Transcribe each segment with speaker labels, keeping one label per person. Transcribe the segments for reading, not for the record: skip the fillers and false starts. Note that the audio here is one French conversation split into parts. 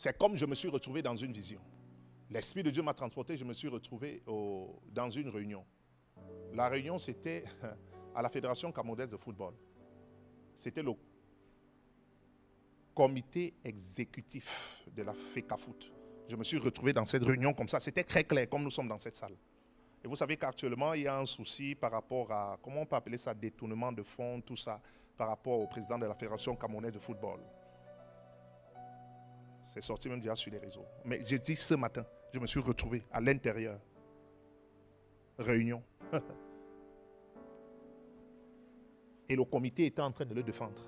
Speaker 1: C'est comme je me suis retrouvé dans une vision. L'Esprit de Dieu m'a transporté, je me suis retrouvé dans une réunion. La réunion, c'était à la Fédération camerounaise de football. C'était le comité exécutif de la FECAFOOT. Je me suis retrouvé dans cette réunion comme ça. C'était très clair, comme nous sommes dans cette salle. Et vous savez qu'actuellement, il y a un souci par rapport à, comment on peut appeler ça, détournement de fonds, tout ça, par rapport au président de la Fédération camerounaise de football. C'est sorti même déjà sur les réseaux. Mais j'ai dit ce matin, je me suis retrouvé à l'intérieur. Réunion. Et le comité était en train de le défendre.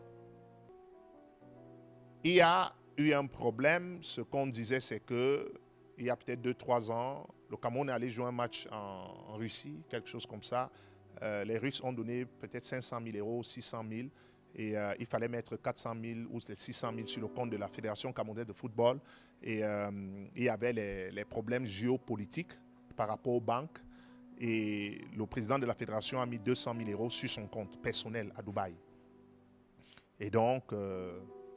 Speaker 1: Il y a eu un problème. Ce qu'on disait, c'est qu'il y a peut-être 2-3 ans, le Cameroun est allé jouer un match en Russie, quelque chose comme ça. Les Russes ont donné peut-être 500 000 €, 600 000. Et il fallait mettre 400 000 ou 600 000 sur le compte de la Fédération camerounaise de football. Et il y avait les problèmes géopolitiques par rapport aux banques. Et le président de la fédération a mis 200 000 € sur son compte personnel à Dubaï. Et donc,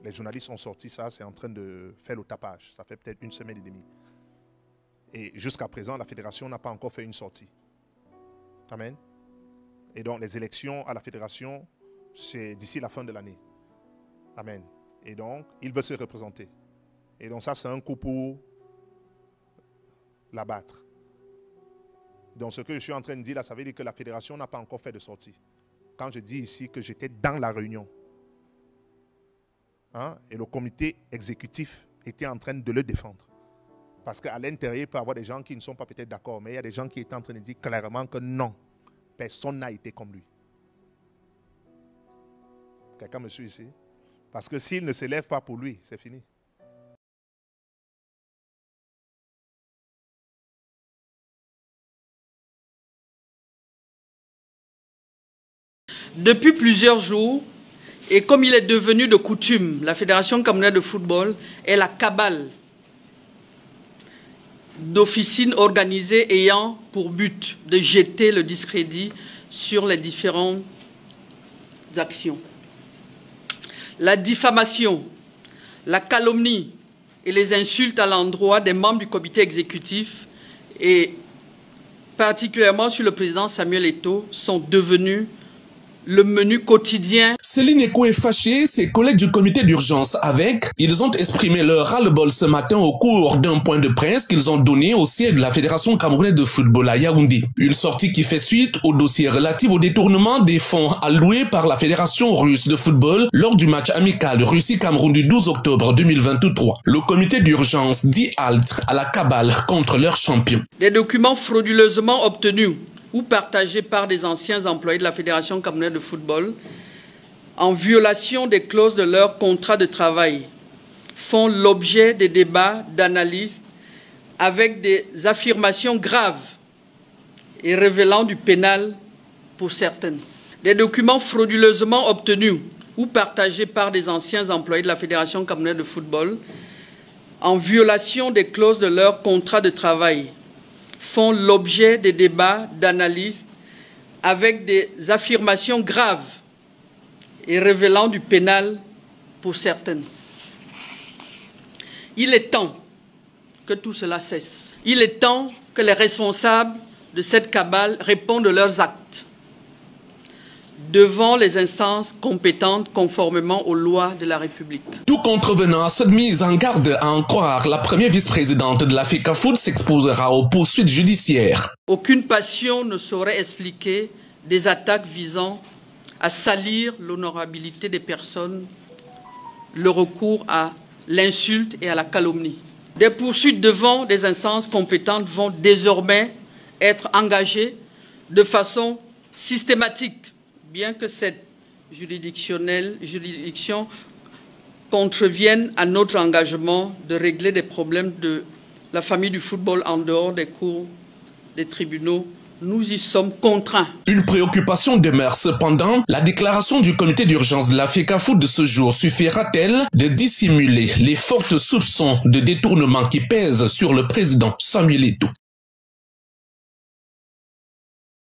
Speaker 1: les journalistes ont sorti ça, c'est en train de faire le tapage. Ça fait peut-être 1 semaine et demie. Et jusqu'à présent, la fédération n'a pas encore fait une sortie. Amen. Et donc, les élections à la fédération, c'est d'ici la fin de l'année. Amen. Et donc, il veut se représenter. Et donc, ça, c'est un coup pour l'abattre. Donc, ce que je suis en train de dire là, ça veut dire que la fédération n'a pas encore fait de sortie. Quand je dis ici que j'étais dans la réunion, hein, et le comité exécutif était en train de le défendre. Parce qu'à l'intérieur, il peut y avoir des gens qui ne sont pas peut-être d'accord, mais il y a des gens qui étaient en train de dire clairement que non, personne n'a été comme lui. Quelqu'un me suit ici? Parce que s'il ne se lève pas pour lui, c'est fini.
Speaker 2: Depuis plusieurs jours, et comme il est devenu de coutume, la Fédération camerounaise de football est la cabale d'officines organisées ayant pour but de jeter le discrédit sur les différentes actions. La diffamation, la calomnie et les insultes à l'endroit des membres du comité exécutif et particulièrement sur le président Samuel Eto'o sont devenus le menu quotidien.
Speaker 3: Céline Eko est fâchée, ses collègues du comité d'urgence ils ont exprimé leur ras-le-bol ce matin au cours d'un point de presse qu'ils ont donné au siège de la Fédération camerounaise de football à Yaoundé. Une sortie qui fait suite au dossier relatif au détournement des fonds alloués par la Fédération russe de football lors du match amical Russie-Cameroun du 12 octobre 2023. Le comité d'urgence dit halte à la cabale contre leurs champions.
Speaker 2: Des documents frauduleusement obtenus ou partagés par des anciens employés de la Fédération camerounaise de football en violation des clauses de leur contrat de travail font l'objet des débats d'analystes avec des affirmations graves et révélant du pénal pour certaines. Des documents frauduleusement obtenus ou partagés par des anciens employés de la Fédération camerounaise de football en violation des clauses de leur contrat de travail font l'objet des débats d'analystes avec des affirmations graves et révélant du pénal pour certaines. Il est temps que tout cela cesse. Il est temps que les responsables de cette cabale répondent de leurs actes devant les instances compétentes conformément aux lois de la République.
Speaker 3: Tout contrevenant à cette mise en garde à en croire, la première vice-présidente de la FECAFOOT s'exposera aux poursuites judiciaires.
Speaker 2: Aucune passion ne saurait expliquer des attaques visant à salir l'honorabilité des personnes, le recours à l'insulte et à la calomnie. Des poursuites devant des instances compétentes vont désormais être engagées de façon systématique, bien que cette juridiction contrevienne à notre engagement de régler des problèmes de la famille du football en dehors des cours des tribunaux. Nous y sommes contraints.
Speaker 3: Une préoccupation demeure cependant. La déclaration du comité d'urgence de la FECAFOOT de ce jour suffira-t-elle de dissimuler les fortes soupçons de détournement qui pèsent sur le président Samuel Eto'o?